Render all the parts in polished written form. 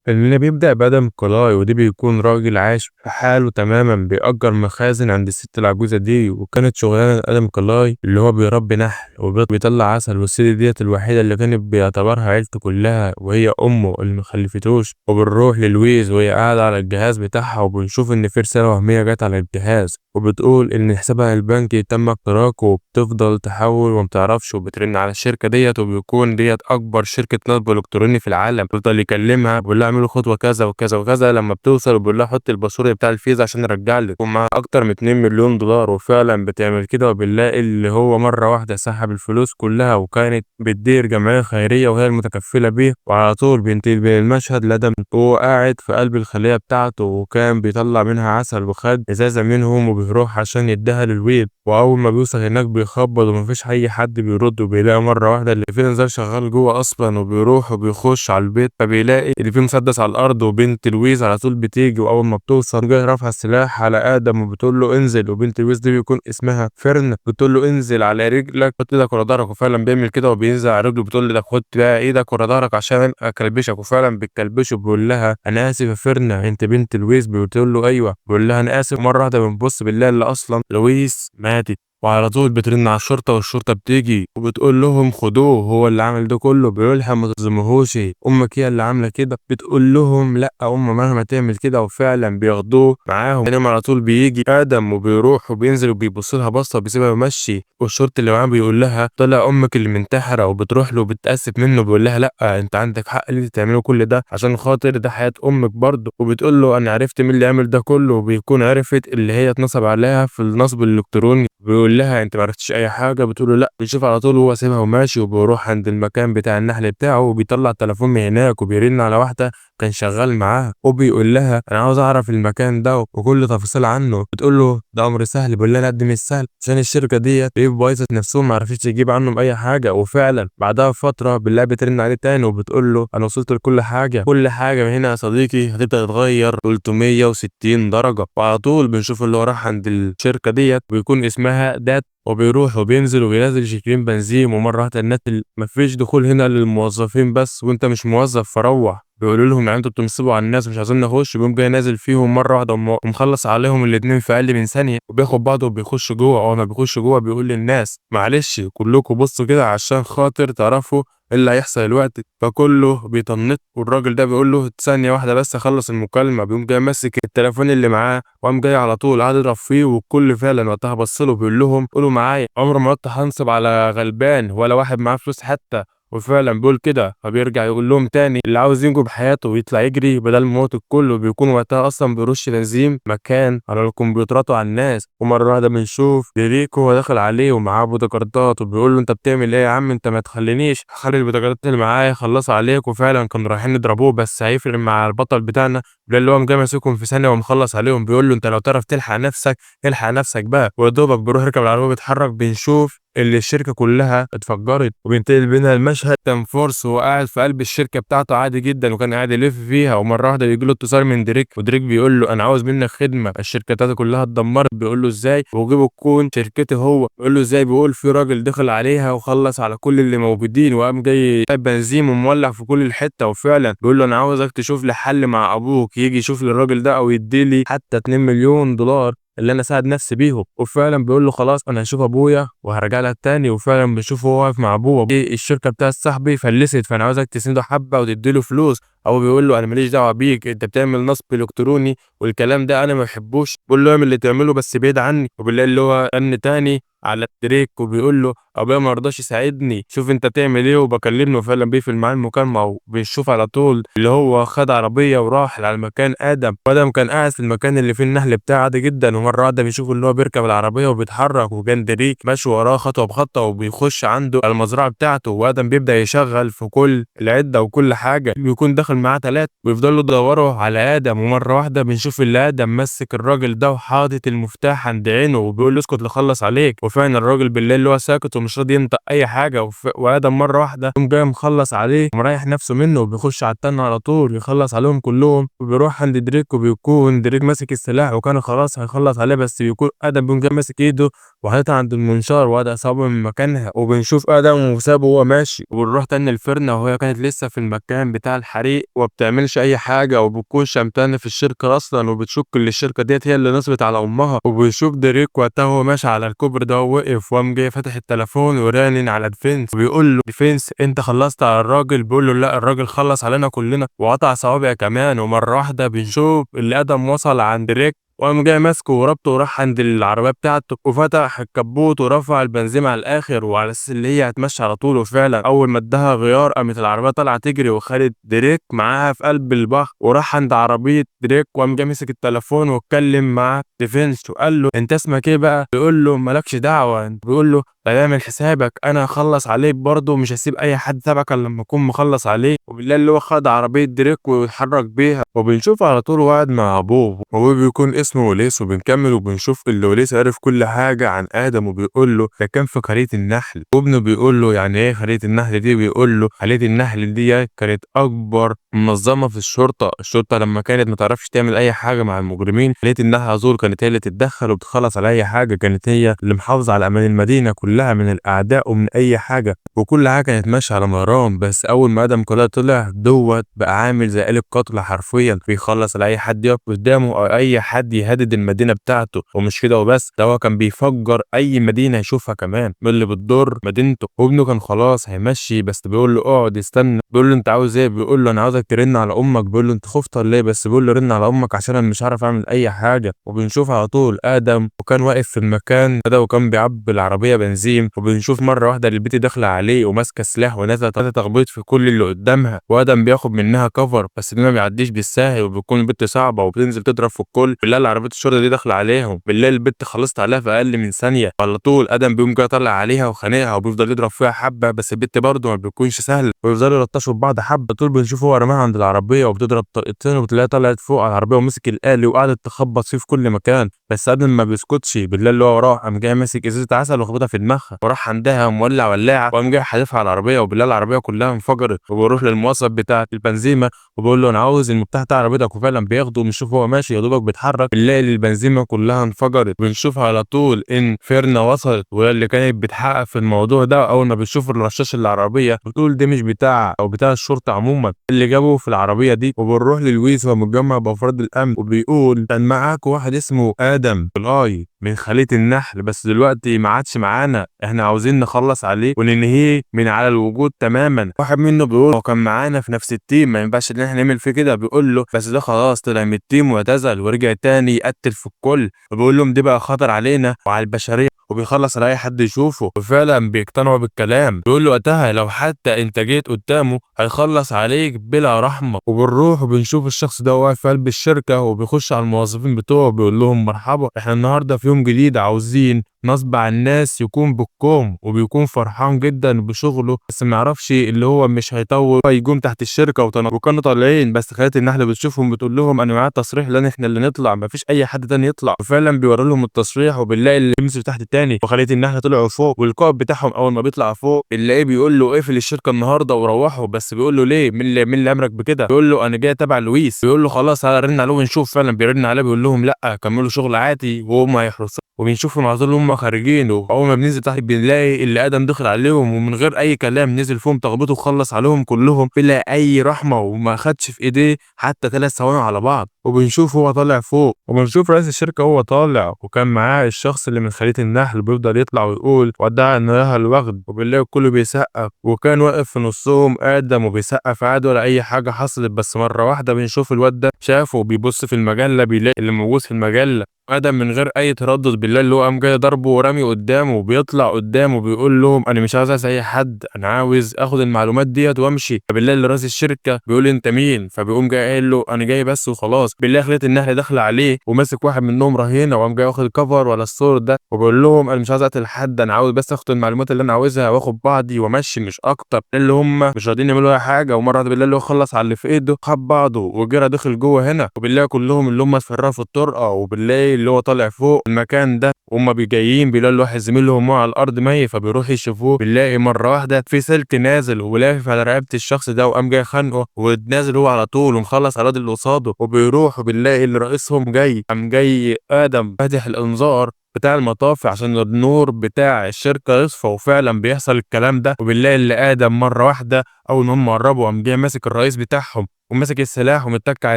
اللي بيبدأ بآدم كولاي، ودي بيكون راجل عايش في حاله تماما، بيأجر مخازن عند الست العجوزة دي. وكانت شغلانة آدم كولاي اللي هو بيربي نحل وبيطلع عسل، والست ديت الوحيدة اللي كانت بيعتبرها عيلته كلها، وهي أمه اللي مخلفتوش. وبنروح للويز وهي قاعدة على الجهاز بتاعها، وبنشوف إن في رسالة وهمية جت على الجهاز وبتقول إن حسابها البنكي تم اختراقه، وبتفضل تحاول ومتعرفش، وبترن على الشركة ديت، وبيكون ديت أكبر شركة نصب إلكتروني في العالم. بيفضل يكلمها بيقول لها اعملوا خطوة كذا وكذا وكذا. لما بتوصل وبيقول لها حط الباسورد بتاع الفيزا عشان ارجع لك، ومعاها أكتر من 2 مليون دولار. وفعلا بتعمل كده، وبنلاقي اللي هو مرة واحدة سحب الفلوس كلها، وكانت بتدير جمعية خيرية وهي المتكفلة بيه. وعلى طول بينتهي بالمشهد لدم وهو قاعد في قلب الخلية بتاعته، وكان بيطلع منها عسل، وخد ازازة منهم وبيروح عشان يديها للويب. واول ما بيوصل هناك بيخبط ومفيش اي حد بيرد، وبيلاقي مرة واحدة اللي في نزال شغال جوه اصلا، وبيروح وبيخش على البيت، فبيلاقي اللي فيه مسدس على الارض. وبنت لويز على طول بتيجي، واول ما بتوصل جاي رافعه السلاح على ادم وبتقول له انزل. وبنت لويز دي بيكون اسمها فيرن، بتقول له انزل على رجلك، حط ايدك ورا ظهرك. وفعلا بيعمل كده وبينزل على رجله، بتقول له ده خد بقى ايدك ورا ظهرك عشان اكلبشك. وفعلا بتكلبشه. بيقول لها انا اسف يا فيرن، انت بنت لويز؟ بتقول له ايوه. بيقول لها انا اسف. مره واحده بنبص بالله اللي اصلا لويس ماتت. وعلى طول بترن على الشرطة، والشرطة بتيجي وبتقول لهم خدوه، هو اللي عامل ده كله. بيقول لها ما تظلموهوش، امك هي اللي عاملة كده. بتقول لهم لا، مهما تعمل كده. وفعلا بياخدوه معاهم. تاني على طول بيجي ادم وبيروح وبينزل وبيبص لها بصة وبيسيبها ويمشي. والشرطي اللي معاه بيقول لها طلع امك اللي منتحرة، وبتروح له وبتأسف منه. بيقول لها لا، انت عندك حق اللي انت تعمله كل ده عشان خاطر ده حياة امك برضه. وبتقول له انا عرفت مين اللي عمل ده كله، وبيكون عرفت اللي هي اتنصب عليها في النصب الالكتروني. بيقول لها انت ما عرفتش اي حاجه. بتقول له لا. بيشوف على طول هو سيبها وماشي، وبيروح عند المكان بتاع النحل بتاعه، وبيطلع التليفون من هناك وبيرن على واحده كان شغال معاها، وبيقول لها انا عاوز اعرف المكان ده وكل تفاصيل عنه. بتقول له ده امر سهل. بيقول لها لا ده مش سهل، عشان الشركه ديت بايظه نفسهم ما عرفتش تجيب عنهم اي حاجه. وفعلا بعدها بفتره بالله بترن عليه تاني وبتقول له انا وصلت لكل حاجه، كل حاجه من هنا يا صديقي هتبدا تتغير 360 درجه. وعلى طول بنشوف اللي هو راح عند الشركه ديت ويكون اسمها دات، وبيروح وبينزل وبينزل شكلين بنزين. ومره واحده الناس مفيش دخول هنا للموظفين بس، وانت مش موظف فروح. بيقولوا لهم يعني انتوا بتنصبوا على الناس مش عايزين نخش. بيقوم جاي نازل فيهم مره واحده ومخلص عليهم الاتنين في اقل من ثانيه، وبياخد بعضه وبيخش جوه. اول ما بيخش جوه بيقول للناس معلش كلكم بصوا كده عشان خاطر تعرفوا ايه اللي هيحصل دلوقتي. فكله بيطنط، والراجل ده بيقول له ثانيه واحده بس اخلص المكالمه. بيقوم جاي ماسك التليفون اللي معاه وقام جاي على طول قعد يضرب فيه. والكل فعلا وقتها بص له بيقول لهم قولوا معايا عمر ما قلت هنصب على غلبان ولا واحد معاه فلوس حتى. وفعلا بيقول كده، فبيرجع يقول لهم تاني اللي عاوز ينجو بحياته ويطلع يجري بدل موت الكل. وبيكون وقتها اصلا بيرش بنزين مكان على الكمبيوترات وعلى الناس. ومره واحده بنشوف ديريكو هو داخل عليه ومعاه بوتجاردات، وبيقول له انت بتعمل ايه يا عم؟ انت ما تخلينيش اخلي البوتجاردات اللي معايا يخلصوا عليك. وفعلا كانوا رايحين يضربوه، بس هيفرق مع البطل بتاعنا اللي هو قام ماسكهم في ثانيه ومخلص عليهم. بيقول له انت لو تعرف تلحق نفسك الحق نفسك بقى. ويا بيروح يركب العربيه بيتحرك. بنشوف اللي الشركة كلها اتفجرت، وبينتقل بينا المشهد كان فورس وهو قاعد في قلب الشركة بتاعته عادي جدا، وكان قاعد يلف فيها. ومرة واحدة بيجي له اتصال من دريك، ودريك بيقول له أنا عاوز منك خدمة، الشركة بتاعته كلها اتدمرت. بيقول له إزاي؟ وجيبه تكون شركته هو. بيقول له إزاي؟ بيقول في راجل دخل عليها وخلص على كل اللي موجودين، وقام جاي بنزين ومولع في كل الحتة. وفعلا بيقول له أنا عاوزك تشوف لي حل مع أبوك، يجي يشوف لي الراجل ده أو يديلي حتى 2 مليون دولار اللي انا ساعد نفسي بيهم. وفعلا بيقول له خلاص انا هشوف ابويا وهرجع لك تاني. وفعلا بنشوفه هو واقف مع ابوه. الشركه بتاعت صاحبي فلست، فانا عاوزك تسنده حبه وتديله فلوس. ابو بيقول له انا ماليش دعوه بيك، انت بتعمل نصب الكتروني والكلام ده انا ما بحبوش. بيقول له اعمل اللي تعمله بس بعيد عني. وبالله اللي هو ان تاني على التريك وبيقول له ابويا ما رضاش يساعدني، شوف انت تعمل ايه. وبكلمه وفعلا بيقفل معاه المكالمه. وبنشوف على طول اللي هو خد عربيه وراح على المكان ادم كان قاعد في المكان اللي فيه النحل بتاعه عادي جدا. ومره واحده بيشوف اللي هو بيركب العربيه وبيتحرك، وكان دريك ماشي وراه خطوه بخطوه وبيخش عنده المزرعه بتاعته. وادم بيبدا يشغل في كل العده وكل حاجه، بيكون داخل معاه 3 ويفضلوا يدوروا على ادم. ومره واحده بنشوف اللي ادم ماسك الراجل ده وحاطط المفتاح عند عينه وبيقول له اسكت لخلص عليك. وفعلا الراجل بالليل اللي هو ساكت ومش راضي ينطق اي حاجه. وادم مره واحده قام جاي مخلص عليه ومريح نفسه منه، وبيخش على التاني على طول يخلص عليهم كلهم. وبيروح عند دريك وبيكون دريك ماسك السلاح وكان خلاص هيخلص عليه، بس بيكون ادم بيقوم جاي ماسك ايده وحاططها عند المنشار وادم صابه من مكانها. وبنشوف ادم وسابه وهو ماشي. وبنروح تاني الفرنه وهي كانت لسه في المكان بتاع الحريق، وما بتعملش اي حاجه وبتكون شمتانه في الشركه اصلا وبتشك ان الشركه ديت هي اللي نصبت على امها. وبيشوف ديريك وقتها وهو ماشي على الكوبري ده ووقف وقام جاي فاتح التليفون ورانن على ديفينس وبيقول له ديفينس انت خلصت على الراجل؟ بيقول له لا الراجل خلص علينا كلنا وقطع صوابع كمان. ومره واحده بنشوف اللي ادم وصل عند ريك وقام جاي ماسكه وربطه وراح عند العربيه بتاعته وفتح الكبوت ورفع البنزين على الاخر وعلى اساس اللي هي هتمشي على طول. وفعلا اول ما اداها غيار قامت العربيه طالعه تجري وخدت دريك معاها في قلب البحر وراح عند عربيه دريك وقام جاي مسك التليفون واتكلم مع ديفينس وقال له انت اسمك ايه بقى؟ بيقول له مالكش دعوه. بيقول له اعمل حسابك انا هخلص عليك برضه مش هسيب اي حد تبعك الا لما اكون مخلص عليه. وبالله اللي هو خد عربيه دريك ويتحرك بيها وبنشوف على طول وقعد مع ابوه وهو بيكون اسمه وليس. وبنكمل وبنشوف اللي وليس عرف كل حاجه عن ادم وبيقول له ده كان في قريه النحل. وابنه بيقول له يعني ايه قريه النحل دي؟ بيقول له قريه النحل دي كانت اكبر منظمه في الشرطه لما كانت ما تعرفش تعمل اي حاجه مع المجرمين قريه النحل على طول كانت هي اللي تتدخل وبتخلص على اي حاجه. كانت هي اللي محافظه على امان المدينه كلها من الاعداء ومن اي حاجه وكل حاجه كانت ماشيه على مرام. بس اول ما ادم كلها طلع دوت بقى عامل زي قالب قتله حرفيا بيخلص على اي حد يقف قدامه او اي حد يهدد المدينه بتاعته. ومش كده وبس ده هو كان بيفجر اي مدينه يشوفها كمان من اللي بتضر مدينته. وابنه كان خلاص هيمشي بس بيقول له اقعد استنى. بيقول له انت عاوز ايه؟ بيقول له انا عاوزك ترن على امك. بيقول له انت خفت ولا ايه؟ بس بيقول له رن على امك عشان انا مش عارف اعمل اي حاجه. وبنشوف على طول ادم وكان واقف في المكان ده وكان بيعبي العربيه بنزين. وبنشوف مره واحده البيت داخله عليه وماسكه سلاح ونازله تخبيط في كل اللي قدامها وادم بياخد منها كفر بس ده ما بيعديش بالساهل وبيكون البت صعبه وبتنزل تضرب في الكل. بالله العربيه الشرطه دي داخله عليهم بالله البت خلصت عليها في اقل من ثانيه. على طول ادم بيقوم جاي طالع عليها وخانقها وبيفضل يضرب فيها حبه بس البت برضه ما بيكونش سهل ويفضلوا يلطشوا ببعض حبه. طول بنشوف هو رماها عند العربيه وبتضرب طلقتين وبتلاقيها طلعت فوق على العربيه ومسك الآلي وقعدت تخبط فيه في كل مكان. بس ادم ما بيسكتش بالله اللي هو وراه قام جاي ماسك ازازه عسل وخبطها في دماغها وراح عندها مولع ولاعه وقام جاي حادفها على العربيه وبالله العربيه كلها انفجرت. وبيروح للموظف بتاع البنزيمه وبيقول له انا عاوز المفتاح بتاع عربيتك وفعلا بياخده وبنشوف هو ماشي يا دوبك بيتحرك بنلاقي البنزيمه كلها انفجرت. بنشوف على طول ان فيرنا وصلت وهي اللي كانت بتحقق في الموضوع ده. اول ما بتشوف الرشاش العربيه بتقول دي مش بتاع او بتاع الشرطه عموما اللي جابه في العربيه دي. وبنروح للويس ومتجمع بافراد الامن وبيقول كان معاك واحد اسمه ادم بلاي من خليه النحل بس دلوقتي ما عادش معانا احنا عاوزين نخلص عليه وننهيه من على الوجود تماما. واحد منه بيقول هو كان معانا في نفس التيم ما ينفعش ان احنا نعمل فيه كده. بيقول له بس ده خلاص طلع من التيم واعتزل ورجع تاني يقتل في الكل. وبيقول لهم دي بقى خطر علينا وعلى البشريه وبيخلص على اي حد يشوفه. وفعلا بيقتنعوا بالكلام. بيقول له وقتها لو حتى انت جيت قدامه هيخلص عليك بلا رحمه. وبنروح وبنشوف الشخص ده واقف في قلب الشركه وبيخش على الموظفين بتوعه بيقول لهم مرحبا احنا النهارده في يوم جديد عاوزين نصب على الناس يكون بالكوم. وبيكون فرحان جدا بشغله بس ما يعرفش اللي هو مش هيطول يقوم تحت الشركه وكانوا طالعين بس خالة النحل بتشوفهم بتقول لهم انا معايا تصريح لان احنا اللي نطلع ما فيش اي حد تاني يطلع. وفعلا بيوروا لهم التصريح وبنلاقي اللي يمسك تحت التاني وخالة النحل طلعوا فوق والقائد بتاعهم اول ما بيطلع فوق بنلاقيه بيقول له اقفل الشركه النهارده وروحوا. بس بيقول له ليه؟ مين اللي امرك بكده؟ بيقول له انا جاي تبع لويس. بيقول له خلاص هرن عليه ونشوف. فعلا بيرن عليه بيقول لهم لا كملوا شغل عادي وهم هيحرسوا. وبنشوفهم على طول هم خارجين واول ما بننزل تحت بنلاقي اللي ادم دخل عليهم ومن غير اي كلام نزل فيهم تخبطه وخلص عليهم كلهم بلا اي رحمه وما خدش في ايديه حتى 3 ثواني على بعض. وبنشوف هو طالع فوق وبنشوف رئيس الشركه هو طالع وكان معاه الشخص اللي من خليه النحل بيفضل يطلع ويقول ودع ان لها الوغد. وبنلاقي كله بيسقف وكان واقف في نصهم ادم وبيسقف عادي ولا اي حاجه حصلت. بس مره واحده بنشوف الواد ده شافه وبيبص في المجله بيلاقي اللي موجود في المجله ادم من غير اي تردد بالله اللي هو قام جاي ضربه ورامي قدامه وبيطلع قدامه بيقول لهم انا مش عاوز اي حد انا عاوز اخد المعلومات ديت وامشي. فبالله اللي رئيس الشركه بيقول انت مين؟ فبيقوم جاي قايل له انا جاي بس وخلاص. بالله خليت النحل داخله عليه وماسك واحد منهم رهينه وقام جاي واخد الكفر ولا الصور ده وبيقول لهم انا مش عاوز اقتل حد انا عاوز بس اخد المعلومات اللي انا عاوزها واخد بعضي وامشي مش اكتر. اللي هم مش راضيين يعملوا اي حاجه. ومره واحده بالله اللي هو خلص على اللي في ايده خد بعضه وجرى داخل جوه هنا. وبالله كلهم اللي هم اتفرقوا في الطرقه وبالله اللي هو طالع فوق المكان ده وهم جايين بيلاقوا واحد زميلهم على الارض ميت. فبيروح يشوفوه بنلاقي مره واحده في سلك نازل ولافف على رقبه الشخص ده وقام جاي خانقه ونازل هو على طول ومخلص على اللي قصاده. وبيروح وبنلاقي اللي رئيسهم قام جاي ادم فاتح الانذار بتاع المطافي عشان النور بتاع الشركه يصفى. وفعلا بيحصل الكلام ده وبنلاقي اللي ادم مره واحده اول ما هم قربوا قام جاي ماسك الرئيس بتاعهم وماسك السلاح ومتك على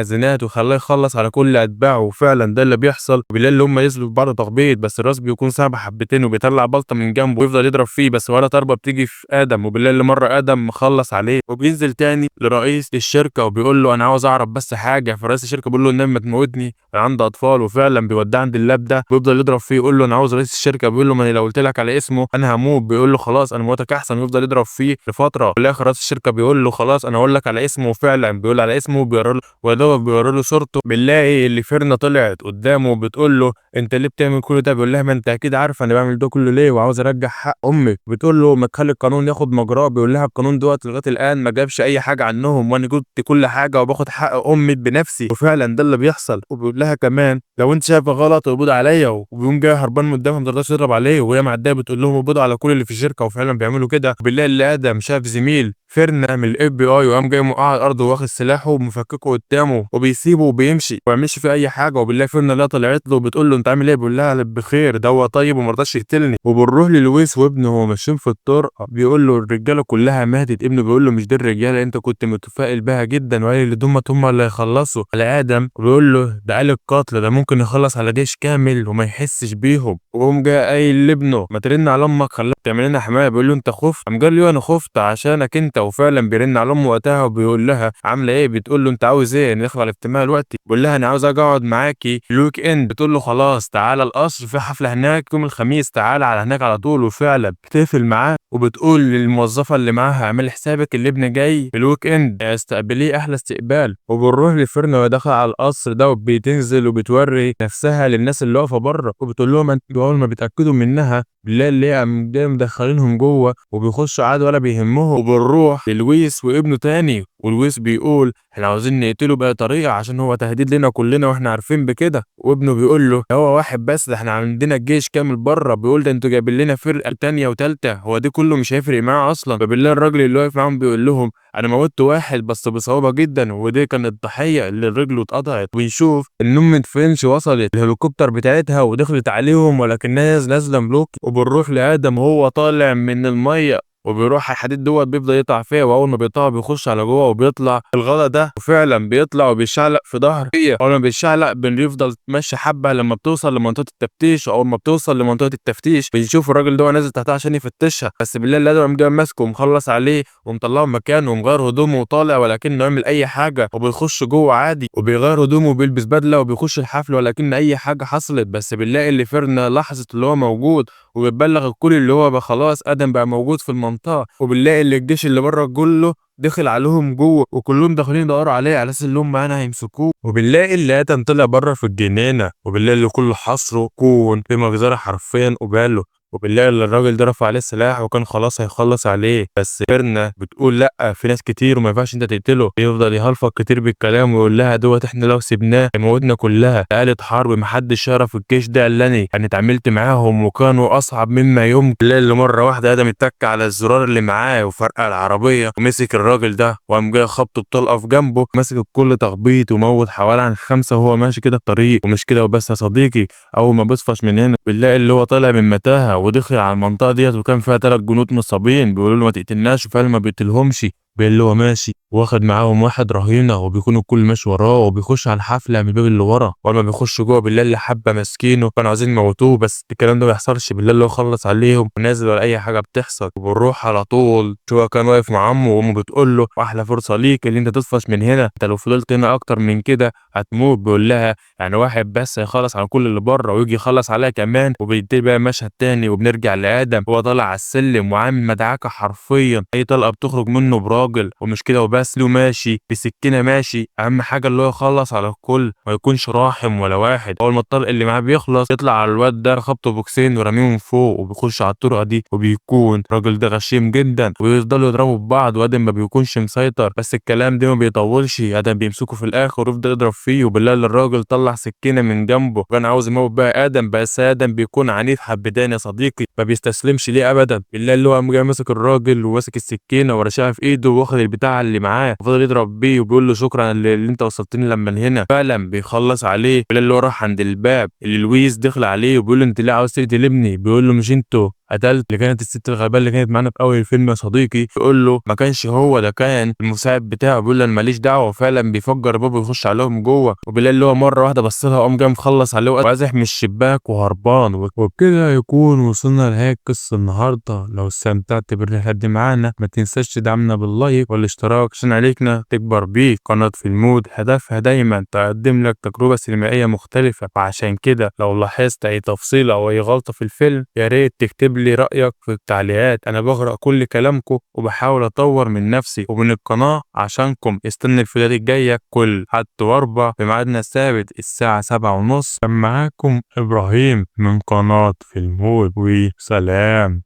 الزناد وخلاه يخلص على كل اتباعه، وفعلا ده اللي بيحصل. وبالله اللي هم يزلوا في بعض تخبيط، بس الراس بيكون صعب حبتين وبيطلع بلطه من جنبه ويفضل يضرب فيه، بس ولا ضربه بتيجي في ادم. وبالله اللي مره ادم مخلص عليه وبينزل تاني لرئيس الشركه وبيقول له انا عاوز اعرف بس حاجه. فرئيس الشركه بيقول له النبي ما تموتني، انا عندي اطفال. وفعلا بيوديه عند اللاب ده ويفضل يضرب فيه، يقول له انا عاوز رئيس الشركه، بيقول له ما انا لو قلت لك على اسمه انا هموت، بيقول له خلاص انا موتك احسن، ويفضل يضرب فيه لفتره. في الاخر رئيس الشركه بيقول له خلاص انا اقول لك على اسمه، وفعلا بيقول على اسمه وبيوري له، ودوب بيوري له صورته. بنلاقي اللي فيرنا طلعت قدامه وبتقول له انت ليه بتعمل كل ده؟ بيقول لها ما انت اكيد عارف انا بعمل ده كله ليه وعاوز ارجع حق امي. بتقول له ما تخلي القانون ياخد مجراه. بيقول لها القانون دوت لغايه الان ما جابش اي حاجه عنهم، وانا قلت كل حاجه وباخد حق امي بنفسي، وفعلا ده اللي بيحصل. وبيقول لها كمان لو انت شايفه غلط اقبض عليا، وبيقوم جاي هربان من قدامهم ما ترضاش تضرب عليه، وهي معديه بتقول لهم اقبضوا على كل اللي في الشركه، وفعلا بيعملوا كده. وبالله اللي ادم شاف زميل فيرنا من الاف بي اي وقام جاي موقع على الارض واخد سلاحه ومفككه قدامه وبيسيبه وبيمشي وما بيعملش فيه اي حاجه. وبالله فيرنا لا طلعت له وبتقول له انت عامل ايه؟ بيقول لها بخير، ده هو طيب وما رضاش يقتلني. وبنروح للويس وابنه وهو ماشيين في الطرقه بيقول له الرجاله كلها ماتت. ابنه بيقول له مش دي الرجاله انت كنت متفائل بها جدا وقال اللي دمت هم اللي هيخلصوا على ادم. وبيقول له ده قال القتل ده ممكن يخلص على جيش كامل وما يحسش بيهم. وقوم جاي قايل لابنه ما ترن على امك خلاك تعمل لنا حمايه. بيقول له انت خفت؟ قام قال له انا خفت عشانك انت. وفعلا بيرن على امه وقتها وبيقول لها عامله ايه؟ بتقول له انت عاوز ايه؟ ندخل على الاجتماع دلوقتي. بيقول لها انا عاوز اجي اقعد معاكي الويك اند. بتقول له خلاص تعالى القصر في حفله هناك يوم الخميس، تعالى على هناك على طول. وفعلا بتقفل معاه وبتقول للموظفه اللي معاها اعمل حسابك اللي ابني جاي في الويك اند استقبليه احلى استقبال. وبنروح لفرنا ودخل على القصر ده وبتنزل وبتوري نفسها للناس اللي واقفه بره وبتقول لهم انتوا اول ما بيتاكدوا منها بالله اللي هي مدخلينهم جوه وبيخشوا عادي ولا بيهمهم. وبنروح للويس وابنه تاني والويس بيقول احنا عاوزين نقتله بأي طريقه عشان هو تهديد لنا كلنا واحنا عارفين بكده. وابنه بيقول له هو واحد بس، ده احنا عندنا الجيش كامل بره. بيقول ده انتوا جايبين لنا فرقه تانيه وتالته، هو دي كله مش هيفرق معاه اصلا. فبالله الراجل اللي واقف معاهم بيقول لهم انا موتت واحد بس بصعوبه جدا ودي كانت الضحيه اللي رجله اتقطعت. ونشوف ان ام فرنش وصلت الهليكوبتر بتاعتها ودخلت عليهم ولكنها نازله ملوك. وبنروح لادم وهو طالع من الميه وبيروح الحديد دوت بيفضل يقطع فيها، واول ما بيقطع بيخش على جوه وبيطلع الغلا ده وفعلا بيطلع وبيشعلق في ظهر هي. اول ما بيشعلق بيفضل ماشي حبه لما بتوصل لمنطقه التفتيش. اول ما بتوصل لمنطقه التفتيش بنشوف الراجل ده نازل تحتها عشان يفتشها، بس بالله لازم قام جاي ماسكه ومخلص عليه ومطلعه مكانه ومغير هدومه وطالع ولكنه يعمل اي حاجه. وبيخش جوه عادي وبيغير هدومه وبيلبس بدله وبيخش الحفل ولكن اي حاجه حصلت. بس بالله اللي فرنا لحظه اللي هو موجود وبتبلغ الكل اللي هو بقى خلاص ادم بقى موجود في المنطقه. وبنلاقي اللي الجيش اللي بره كله دخل عليهم جوه وكلهم داخلين يدوروا عليه على اساس اللي هم معانا هيمسكوه. وبنلاقي اللي ادم طلع بره في الجنينه وبنلاقي اللي كله حصره كون في مجزره حرفيا قباله. وبنلاقي اللي الراجل ده رفع عليه السلاح وكان خلاص هيخلص عليه، بس فيرنا بتقول لا في ناس كتير وما ينفعش انت تقتله. يفضل يهلفق كتير بالكلام ويقول لها دوت احنا لو سيبناه هيموتنا كلها، قالة حرب محدش يعرف الجيش ده الا انا اتعاملت معاهم وكانوا اصعب مما يمكن. اللي مره واحده ادم اتك على الزرار اللي معاه وفرقع العربيه ومسك الراجل ده وقام جاي خبطه بطلقه في جنبه، مسك الكل تخبيط وموت حوالي عن 5 وهو ماشي كده الطريق. ومش كده وبس يا صديقي، اول ما بيصفش من هنا بنلاقي اللي هو طالع من متاهه ودخل على المنطقه ديت وكان فيها 3 جنود مصابين بيقولوا له ما تقتلناش، وفعلا ما بيقتلهمش. اللي هو ماشي واخد معاهم واحد رهينه وبيكونوا الكل ماشي وراه وبيخش على الحفله من الباب اللي ورا. ولما بيخش جوه بالله اللي حبه ماسكينه كانوا عايزين يموتوه، بس الكلام ده ما بيحصلش. بالله اللي هو خلص عليهم ونازل ولا اي حاجه بتحصل. وبنروح على طول شو كان واقف مع عمه وامه بتقول له احلى فرصه ليك اللي انت تطفش من هنا، انت لو فضلت هنا اكتر من كده هتموت. بيقول لها يعني واحد بس هيخلص على كل اللي بره ويجي يخلص عليها كمان. وبيبتدي بقى مشهد تاني وبنرجع لادم هو طالع على السلم وعامل مدعكه حرفيا اي طلقه بتخرج منه براجل. ومش كده وبس، له ماشي بسكينه ماشي، اهم حاجه اللي هو يخلص على الكل ما يكونش راحم ولا واحد. اول ما الطلق اللي معاه بيخلص يطلع على الواد ده خبطه بوكسين ورميهم فوق وبيخش على الطرقه دي. وبيكون الراجل ده غشيم جدا ويفضلوا يضربوا في بعض وادم ما بيكونش مسيطر، بس الكلام ده ما بيطولش. ادم بيمسكه في الاخر ويفضل يضرب فيه. وبالله الراجل طلع سكينه من جنبه وكان عاوز يموت بقى ادم، بس ادم بيكون عنيف حبتين يا صديقي ما بيستسلمش ليه ابدا. بالله اللي هو قام جاي ماسك الراجل وماسك السكينه ورشاها في ايده واخد البتاع اللي معاه وفضل يضرب بيه وبيقول له شكرا اللي انت وصلتني لما هنا. فعلا بيخلص عليه. بالله اللي هو راح عند الباب اللي لويس دخل عليه وبيقول له انت ليه عاوز تقتل ابني؟ بيقول له مش انتوا قتلت اللي كانت الست الغلبانه اللي كانت معانا في اول الفيلم يا صديقي. يقول له ما كانش هو ده، كان المساعد بتاعه. بيقول له انا ماليش دعوه، وفعلا بيفجر الباب ويخش عليهم جوه. وبالله اللي هو مره واحده بص لها قام جاي مخلص عليه وازح من الشباك وهربان. وبكده يكون وصلنا لنهايه قصه النهارده. لو استمتعت بالرحله دي معانا ما تنساش تدعمنا باللايك والاشتراك عشان عليكنا تكبر بيك. قناه في المود هدفها دايما تقدم لك تجربه سينمائيه مختلفه، وعشان كده لو لاحظت اي تفصيل او اي غلطه في الفيلم يا ريت تكتب لي رايك في التعليقات. انا بقرا كل كلامكم وبحاول اطور من نفسي ومن القناه عشانكم. استنى الفيديوهات الجايه كل حد واربع في ميعادنا الثابت الساعه 7:30. كان معاكم ابراهيم من قناه في المود، وسلام.